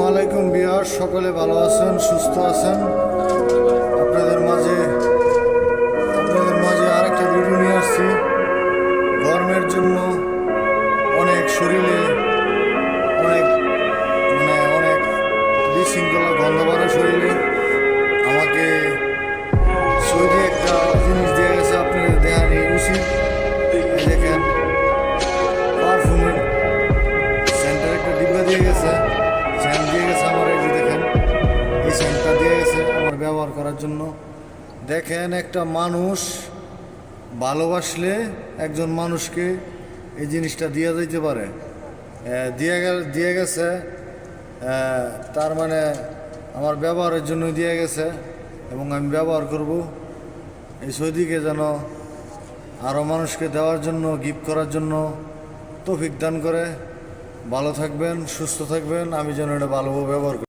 আলাইকুম বিহার, সকলে ভালো আছেন, সুস্থ আছেন। আপনাদের মাঝে আরেকটা ভিডিও নিয়ে আসছি। গরমের জন্য অনেক শরীরে অনেক অনেক বিশৃঙ্খলা গন্ধ বাড়ে শরীরে। আমাকে সৌদি একটা জিনিস দিয়ে গেছে, আপনাদের দেখানি উচিত। এই দেখেন, পারফিউমের সেন্টার একটা ডিব্বা দিয়ে গেছে, সেন্ট দিয়ে গেছে আমার। এই যে দেখেন, এই সেন্টটা দিয়ে গেছে আমার ব্যবহার করার জন্য। দেখেন, একটা মানুষ ভালোবাসলে একজন মানুষকে এই জিনিসটা দিয়ে দিতে পারে। দিয়ে গেছে, তার মানে আমার ব্যবহারের জন্য দিয়ে গেছে এবং আমি ব্যবহার করব। এই সৌদিকে যেন আরও মানুষকে দেওয়ার জন্য, গিফট করার জন্য তৌফিক দান করে। ভালো থাকবেন, সুস্থ থাকবেন, আমি যেন এটা ভালোভাবে ব্যবহার করি।